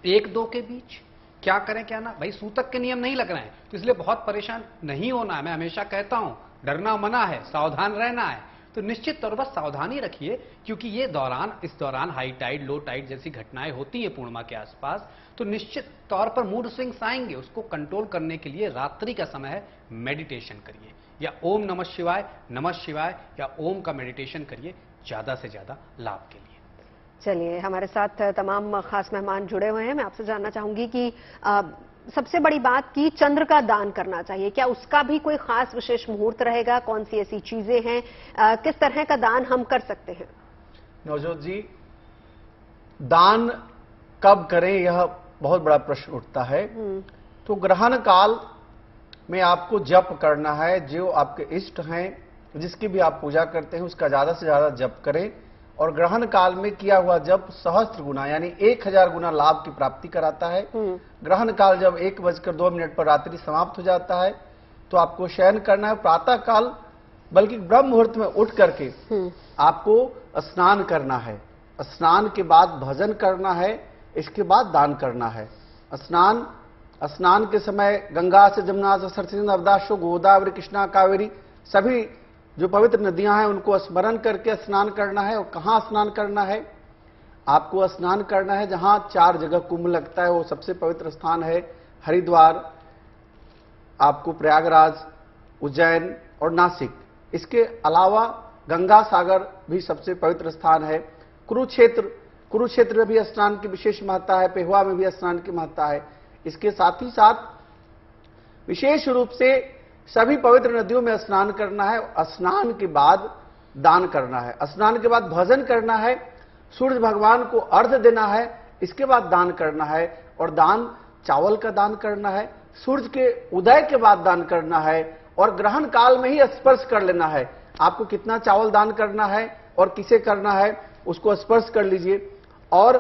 1-2 के बीच क्या करें क्या ना, भाई सूतक के नियम नहीं लग रहे हैं, तो इसलिए बहुत परेशान नहीं होना है। मैं हमेशा कहता हूं, डरना मना है, सावधान रहना है। तो निश्चित तौर पर सावधानी रखिए, क्योंकि इस दौरान हाई टाइड, लो टाइड जैसी घटनाएं होती है पूर्णिमा के आसपास, तो निश्चित तौर पर मूड स्विंग्स आएंगे। उसको कंट्रोल करने के लिए रात्रि का समय है, मेडिटेशन करिए, या ओम नमः शिवाय या ओम का मेडिटेशन करिए, ज्यादा से ज्यादा लाभ के लिए। चलिए, हमारे साथ तमाम खास मेहमान जुड़े हुए हैं। मैं आपसे जानना चाहूंगी कि सबसे बड़ी बात कि चंद्र का दान करना चाहिए, क्या उसका भी कोई खास विशेष मुहूर्त रहेगा? कौन सी ऐसी चीजें हैं, किस तरह का दान हम कर सकते हैं? नवजोत जी, दान कब करें, यह बहुत बड़ा प्रश्न उठता है। तो ग्रहण काल में आपको जप करना है, जो आपके इष्ट हैं, जिसकी भी आप पूजा करते हैं, उसका ज्यादा से ज्यादा जप करें। और ग्रहण काल में किया हुआ जप 1000 गुना यानी 1000 गुना लाभ की प्राप्ति कराता है। ग्रहण काल जब 1:02 पर रात्रि समाप्त हो जाता है, तो आपको शयन करना है। प्रातः काल बल्कि ब्रह्म मुहूर्त में उठ करके आपको स्नान करना है। स्नान के बाद भजन करना है, इसके बाद दान करना है। स्नान के समय गंगा से, जमुना से, सरस्वती, नर्मदा, गोदावरी, कृष्णा, कावेरी, सभी जो पवित्र नदियां हैं उनको स्मरण करके स्नान करना है। और कहां स्नान करना है? आपको स्नान करना है जहां 4 जगह कुंभ लगता है, वो सबसे पवित्र स्थान है हरिद्वार, आपको प्रयागराज, उज्जैन और नासिक। इसके अलावा गंगा सागर भी सबसे पवित्र स्थान है। कुरुक्षेत्र में भी स्नान की विशेष महत्ता है, पेहुआ में भी स्नान की महत्ता है। इसके साथ ही साथ विशेष रूप से सभी पवित्र नदियों में स्नान करना है। स्नान के बाद दान करना है, स्नान के बाद भजन करना है, सूर्य भगवान को अर्घ्य देना है, इसके बाद दान करना है। और दान चावल का दान करना है, सूर्य के उदय के बाद दान करना है, और ग्रहण काल में ही स्पर्श कर लेना है। आपको कितना चावल दान करना है और किसे करना है, उसको स्पर्श कर लीजिए। और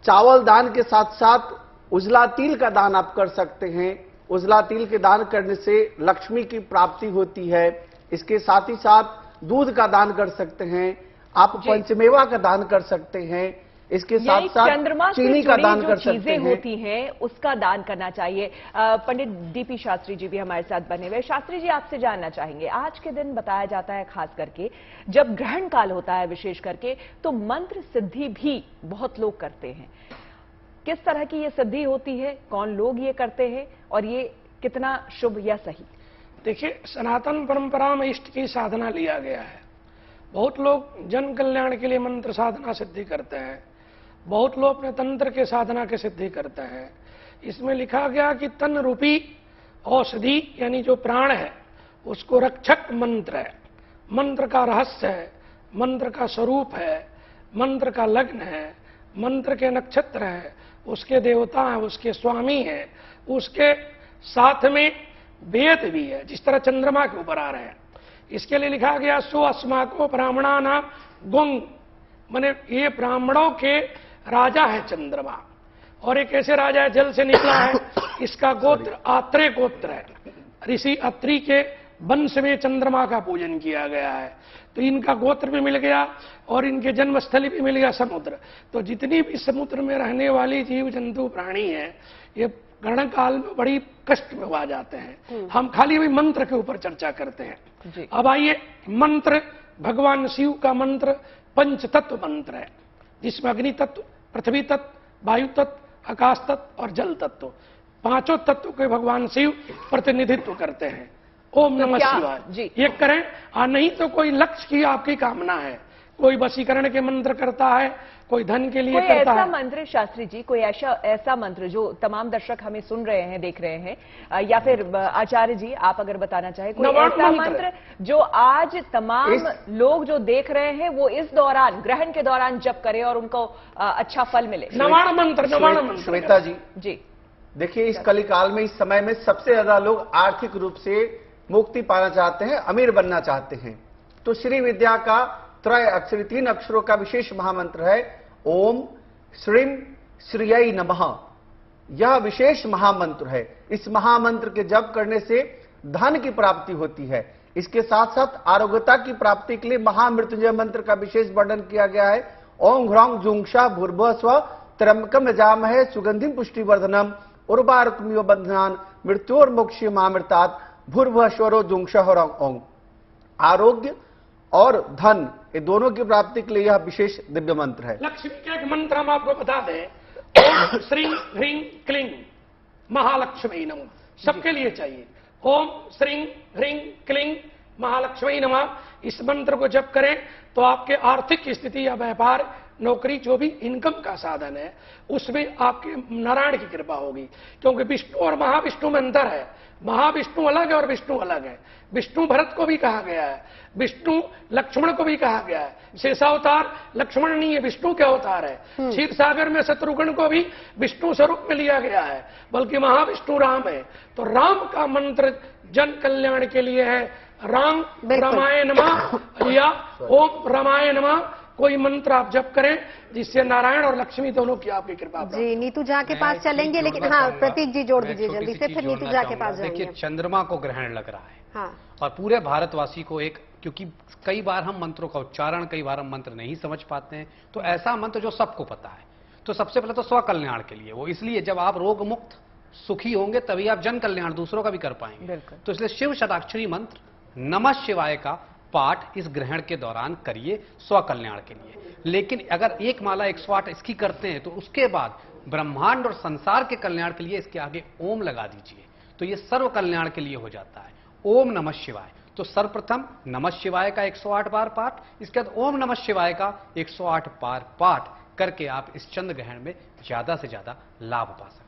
चावल दान के साथ साथ उजला तिल का दान आप कर सकते हैं। उजला तिल के दान करने से लक्ष्मी की प्राप्ति होती है। इसके साथ ही साथ दूध का दान कर सकते हैं, आप पंचमेवा का दान कर सकते हैं। इसके साथ साथ चीनी का दान कर सकते हैं। होती हैं उसका दान करना चाहिए। पंडित डीपी शास्त्री जी भी हमारे साथ बने हुए। शास्त्री जी, आपसे जानना चाहेंगे, आज के दिन बताया जाता है खास करके जब ग्रहण काल होता है विशेष करके, तो मंत्र सिद्धि भी बहुत लोग करते हैं। किस तरह की ये सिद्धि होती है, कौन लोग ये करते हैं और ये कितना शुभ या सही? देखिए, सनातन परंपरा में इष्ट की साधना लिया गया है। बहुत लोग जन कल्याण के लिए मंत्र साधना सिद्धि करते हैं, बहुत लोग अपने तंत्र के साधना के सिद्धि करते हैं। इसमें लिखा गया कि तन रूपी औषधि यानी जो प्राण है उसको रक्षक मंत्र है, मंत्र का रहस्य है, मंत्र का स्वरूप है, मंत्र का लग्न है, मंत्र के नक्षत्र है, उसके देवता हैं, उसके स्वामी हैं, उसके साथ में वेद भी है, जिस तरह चंद्रमा के ऊपर आ रहे हैं। इसके लिए लिखा गया सो अस्माको ब्राह्मणा नाम गुंग, माने ये ब्राह्मणों के राजा है चंद्रमा, और एक ऐसे राजा है जल से निकला है, इसका गोत्र आत्रेय गोत्र है। ऋषि अत्रि के वंश में चंद्रमा का पूजन किया गया है, तो इनका गोत्र भी मिल गया और इनके जन्मस्थली भी मिल गया समुद्र। तो जितनी भी समुद्र में रहने वाली जीव जंतु प्राणी है, ये ग्रहण काल में बड़ी कष्ट में आ जाते हैं। हम खाली भी मंत्र के ऊपर चर्चा करते हैं। अब आइए, मंत्र भगवान शिव का मंत्र पंच तत्व मंत्र है, जिसमें अग्नि तत्व, पृथ्वी तत्व, वायु तत्व, आकाश तत्व और जल तत्व, पांचों तत्व के भगवान शिव प्रतिनिधित्व करते हैं। ओम नमः शिवाय ये करें, और नहीं तो कोई लक्ष्य की आपकी कामना है, कोई वशीकरण के मंत्र करता है, कोई धन के लिए करता है। ऐसा मंत्र शास्त्री जी, कोई ऐसा मंत्र जो तमाम दर्शक हमें सुन रहे हैं, देख रहे हैं, या फिर आचार्य जी आप अगर बताना चाहें, कोई ऐसा मंत्र जो आज तमाम लोग जो देख रहे हैं वो इस दौरान, ग्रहण के दौरान जप करें और उनको अच्छा फल मिले? नवाण मंत्र। श्वेता जी देखिए, इस कलिकाल में, इस समय में सबसे ज्यादा लोग आर्थिक रूप से मुक्ति पाना चाहते हैं, अमीर बनना चाहते हैं। तो श्री विद्या का त्रय अक्षरी 3 अक्षरों का विशेष महामंत्र है ओम श्रीम श्रीयै नमः। यह विशेष महामंत्र है। इस महामंत्र के जप करने से धन की प्राप्ति होती है। इसके साथ साथ आरोग्यता की प्राप्ति के लिए महामृत्युंजय मंत्र का विशेष वर्णन किया गया है। ओम ह्रौं जुंक्षा भूर्भुवः स्वः त्र्यंबकम यजामहे सुगंधिम पुष्टिवर्धनम उर्वारुकमिव बंधनान मृत्योर्मोक्षयमामृतात् भूर्भुवः स्वरो जुंक्षः ओम। आरोग्य और धन, ये दोनों की प्राप्ति के लिए यह विशेष दिव्य मंत्र है। लक्ष्मी का एक मंत्र हम आपको बता दें, ओम श्रीं ह्रीं क्लीं महालक्ष्मी नमः, सबके लिए चाहिए। ओम श्रीं ह्रीं क्लीं महालक्ष्मी नमः। इस मंत्र को जप करें तो आपके आर्थिक स्थिति या व्यापार, नौकरी, जो भी इनकम का साधन है, उसमें आपके नारायण की कृपा होगी। क्योंकि विष्णु और महाविष्णु में अंतर है। महाविष्णु अलग है और विष्णु अलग है। विष्णु भरत को भी कहा गया है, विष्णु लक्ष्मण को भी कहा गया है। शेषावतार लक्ष्मण नहीं है, विष्णु के अवतार है। क्षीर सागर में शत्रुघ्न को भी विष्णु स्वरूप में लिया गया है, बल्कि महाविष्णु राम है। तो राम का मंत्र जन कल्याण के लिए है, राम रामाय नमः या ओम रामाय नमः। कोई मंत्र आप जप करें जिससे नारायण और लक्ष्मी दोनों की आपकी कृपा। जी, नीतू झा के पास चलेंगे, लेकिन हाँ प्रतीक जी जोड़ दीजिए जल्दी से, फिर नीतू झा के पास जाएंगे। देखिए, चंद्रमा को ग्रहण लग रहा है, हाँ, और पूरे भारतवासी को एक, क्योंकि कई बार हम मंत्रों का उच्चारण, कई बार हम मंत्र नहीं समझ पाते हैं, तो ऐसा मंत्र जो सबको पता है, तो सबसे पहले तो स्व कल्याण के लिए वो, इसलिए जब आप रोग मुक्त सुखी होंगे तभी आप जन कल्याण दूसरों का भी कर पाएंगे। तो इसलिए शिव शताक्षरी मंत्र नमः शिवाय का पाठ इस ग्रहण के दौरान करिए स्व कल्याण के लिए। लेकिन अगर एक माला 108 इसकी करते हैं तो उसके बाद ब्रह्मांड और संसार के कल्याण के लिए इसके आगे ओम लगा दीजिए, तो ये सर्व कल्याण के लिए हो जाता है। ओम नमः शिवाय, तो सर्वप्रथम नमः शिवाय का 108 बार पाठ, इसके बाद ओम नमः शिवाय का 108 बार पाठ करके आप इस चंद्र ग्रहण में ज्यादा से ज्यादा लाभ पा सकते हैं।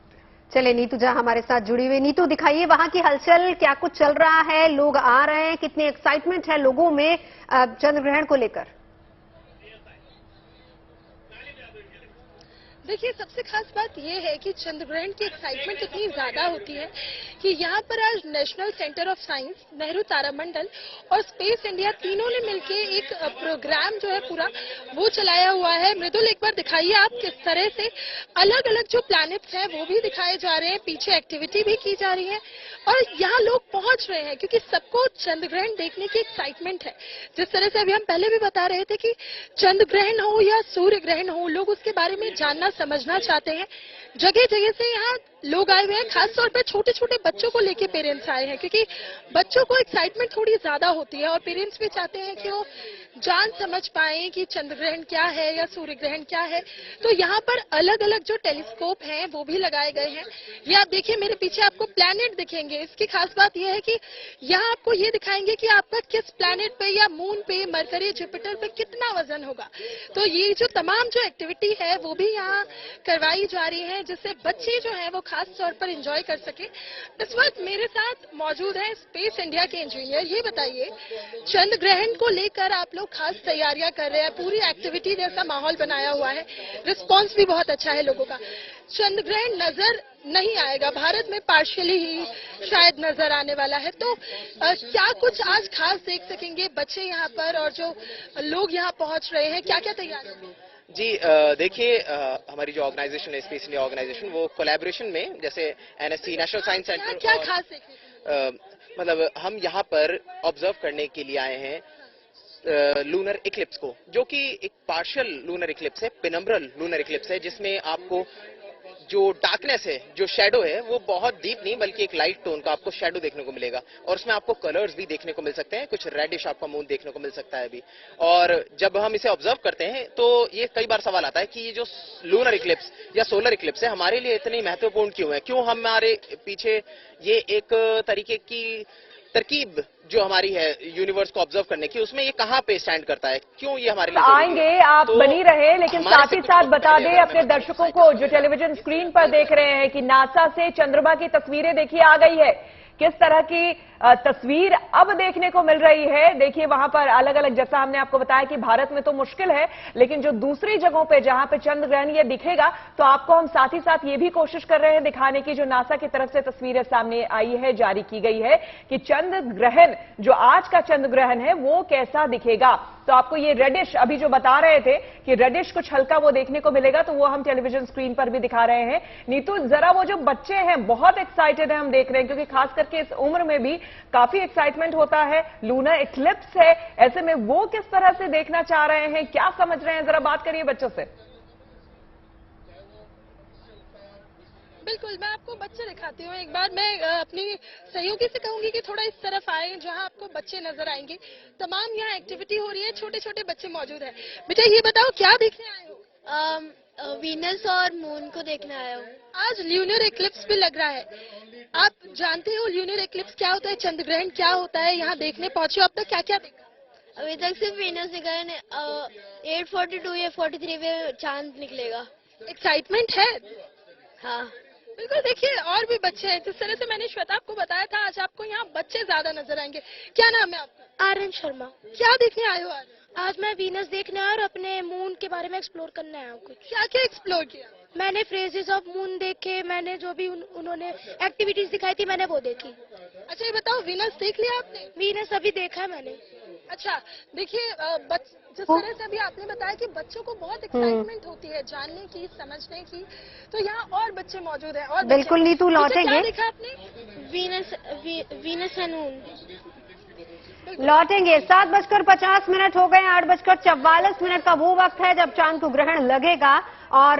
चले नीतू झा हमारे साथ जुड़ी हुई। नीतू, दिखाइए वहां की हलचल, क्या कुछ चल रहा है, लोग आ रहे हैं, कितनी एक्साइटमेंट है लोगों में चंद्र ग्रहण को लेकर? देखिए, सबसे खास बात यह है कि चंद्र ग्रहण की एक्साइटमेंट इतनी ज्यादा होती है कि यहाँ पर आज national centre of science, Nehru तारामंडल और स्पेस इंडिया तीनों ने मिलकर एक प्रोग्राम जो है पूरा वो चलाया हुआ है। मृदुल, एक बार दिखाइए आप किस तरह से अलग अलग जो प्लैनेट्स हैं वो भी दिखाए जा रहे हैं, पीछे एक्टिविटी भी की जा रही है और यहाँ लोग पहुंच रहे हैं क्योंकि सबको चंद्र ग्रहण देखने की एक्साइटमेंट है। जिस तरह से अभी हम पहले भी बता रहे थे कि चंद्र ग्रहण हो या सूर्य ग्रहण हो, लोग उसके बारे में जानना समझना चाहते हैं। जगह जगह से यहाँ लोग आए हुए हैं, खासतौर पर छोटे छोटे बच्चों को लेके पेरेंट्स आए हैं क्योंकि बच्चों को एक्साइटमेंट थोड़ी ज्यादा होती है और पेरेंट्स भी चाहते हैं कि वो जान समझ पाए कि चंद्र ग्रहण क्या है या सूर्य ग्रहण क्या है। तो यहाँ पर अलग अलग जो टेलीस्कोप हैं वो भी लगाए गए हैं। ये आप देखिए, मेरे पीछे आपको प्लैनेट दिखेंगे। इसकी खास बात यह है कि यहाँ आपको ये दिखाएंगे कि आपका किस प्लैनेट पे या मून पे, मरकरी, जुपिटर पे कितना वजन होगा। तो ये जो तमाम जो एक्टिविटी है वो भी यहाँ करवाई जा रही हैं जिससे बच्चे जो हैं वो खास तौर पर एंजॉय कर सके। इस वक्त मेरे साथ मौजूद है स्पेस इंडिया के इंजीनियर। ये बताइए, चंद्र ग्रहण को लेकर आप लोग खास तैयारियां कर रहे हैं, पूरी एक्टिविटी जैसा माहौल बनाया हुआ है, रिस्पॉन्स भी बहुत अच्छा है लोगों का। चंद्र ग्रहण नजर नहीं आएगा, भारत में पार्शियली ही शायद नजर आने वाला है, तो क्या कुछ आज खास देख सकेंगे बच्चे यहाँ पर और जो लोग यहाँ पहुंच रहे हैं, क्या क्या तैयारी है? जी देखिए, हमारी जो ऑर्गेनाइजेशन है स्पेस इंडिया ऑर्गेनाइजेशन, वो कोलैबोरेशन में जैसे एनएससी नेशनल साइंस सेंटर क्या खास देखने मतलब हम यहाँ पर ऑब्जर्व करने के लिए आए हैं लूनर इक्लिप्स को, जो कि एक पार्शियल लूनर इक्लिप्स है, पेनम्ब्रल लूनर इक्लिप्स है, जिसमें आपको जो डार्कनेस है, जो शेडो है, वो बहुत डीप नहीं बल्कि एक लाइट टोन का आपको शेडो देखने को मिलेगा और उसमें आपको कलर्स भी देखने को मिल सकते हैं, कुछ रेडिश आपका मून देखने को मिल सकता है अभी। और जब हम इसे ऑब्जर्व करते हैं तो ये कई बार सवाल आता है कि ये जो लूनर इक्लिप्स या सोलर इक्लिप्स है हमारे लिए इतनी महत्वपूर्ण क्यों है, क्यों हमारे पीछे ये एक तरीके की तरकीब जो हमारी है यूनिवर्स को ऑब्जर्व करने की, उसमें ये कहाँ पे स्टैंड करता है, क्यों ये हमारे लिए आएंगे आप तो बनी रहे, लेकिन साथ ही साथ बता दें अपने दर्शकों को जो टेलीविजन स्क्रीन पर देख रहे हैं कि नासा से चंद्रमा की तस्वीरें देखिए आ गई है। किस तरह की तस्वीर अब देखने को मिल रही है। देखिए वहां पर अलग अलग, जैसा हमने आपको बताया कि भारत में तो मुश्किल है, लेकिन जो दूसरी जगहों पे जहां पे चंद्र ग्रहण ये दिखेगा, तो आपको हम साथ ही साथ ये भी कोशिश कर रहे हैं दिखाने की, जो नासा की तरफ से तस्वीरें सामने आई है, जारी की गई है, कि चंद्र ग्रहण जो आज का चंद्र ग्रहण है वो कैसा दिखेगा। तो आपको ये रेडिश अभी जो बता रहे थे कि रेडिश कुछ हल्का वो देखने को मिलेगा, तो वो हम टेलीविजन स्क्रीन पर भी दिखा रहे हैं। नीतू जरा वो जो बच्चे हैं बहुत एक्साइटेड है, हम देख रहे हैं, क्योंकि खास करके इस उम्र में भी काफी एक्साइटमेंट होता है, लूनर इक्लिप्स है, ऐसे में वो किस तरह से देखना चाह रहे हैं, क्या समझ रहे हैं, जरा बात करिए बच्चों से। बिल्कुल, मैं आपको बच्चे दिखाती हूँ एक बार। मैं अपनी सहयोगी से कहूंगी कि थोड़ा इस तरफ आए जहां आपको बच्चे नजर आएंगे। तमाम यहाँ एक्टिविटी हो रही है, छोटे छोटे बच्चे मौजूद हैं। बेटा ये बताओ क्या देखने आए हो? वीनस और मून को देखने आया हूँ। आज ल्यूनर इक्लिप्स भी लग रहा है, आप जानते हो ल्यूनर इक्लिप्स क्या होता है, चंद्र ग्रहण क्या होता है? यहाँ देखने पहुंचे हो, अब तक क्या क्या देखा? अभी तक सिर्फ वीनस दिखा है, 842 या 43 पे चांद निकलेगा। एक्साइटमेंट है? हाँ बिल्कुल। देखिए और भी बच्चे हैं, जिस तरह से मैंने श्वेता आपको बताया था, आज आपको यहाँ बच्चे ज्यादा नजर आएंगे। क्या नाम है आपका? आर्यन शर्मा। क्या देखने आए हो आज? आज मैं वीनस देखने आया और अपने मून के बारे में एक्सप्लोर करने आया हूँ। कुछ क्या क्या एक्सप्लोर किया? मैंने फ्रेजेस ऑफ मून देखे, मैंने जो भी उन्होंने एक्टिविटीज दिखाई थी मैंने वो देखी। अच्छा ये बताओ, वीनस देख लिया आपने? वीनस अभी देखा है मैंने। अच्छा देखिए, जिस तरह से अभी आपने बताया कि बच्चों को बहुत एक्साइटमेंट होती है जानने की, समझने की, तो यहाँ और बच्चे मौजूद हैं। और बिल्कुल नीतू लौटेंगे। क्या देखा आपने? वीनस एंड मून लौटेंगे। 7:50 हो गए, 8:44 का वो वक्त है जब चांद को ग्रहण लगेगा और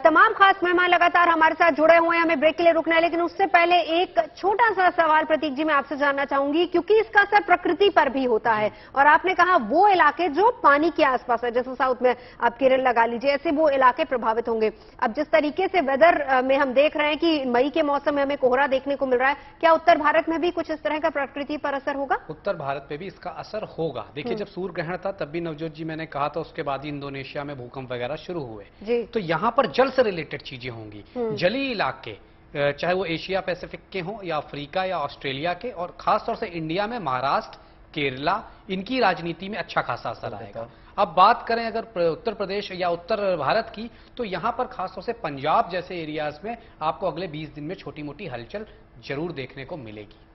तमाम खास मेहमान लगातार हमारे साथ जुड़े हुए हैं। हमें ब्रेक के लिए रुकना है, लेकिन उससे पहले एक छोटा सा सवाल प्रतीक जी मैं आपसे जानना चाहूंगी, क्योंकि इसका असर प्रकृति पर भी होता है और आपने कहा वो इलाके जो पानी के आसपास है, जैसे साउथ में आप किरण लगा लीजिए, ऐसे वो इलाके प्रभावित होंगे। अब जिस तरीके से वेदर में हम देख रहे हैं कि मई के मौसम में हमें कोहरा देखने को मिल रहा है, क्या उत्तर भारत में भी कुछ इस तरह का प्रकृति पर असर होगा? उत्तर भारत में भी इसका असर होगा। देखिए जब सूर्य ग्रहण था तब भी नवजोत जी मैंने कहा था, उसके बाद ही इंडोनेशिया में भूकंप वगैरह शुरू हुए, तो यहाँ पर जल से रिलेटेड चीजें होंगी। जलीय इलाके, चाहे वो एशिया पैसिफिक के हों या अफ्रीका या ऑस्ट्रेलिया के, और खासतौर से इंडिया में महाराष्ट्र, केरला, इनकी राजनीति में अच्छा खासा असर आएगा। अब बात करें अगर उत्तर प्रदेश या उत्तर भारत की, तो यहाँ पर खासतौर से पंजाब जैसे एरियाज में आपको अगले 20 दिन में छोटी मोटी हलचल जरूर देखने को मिलेगी।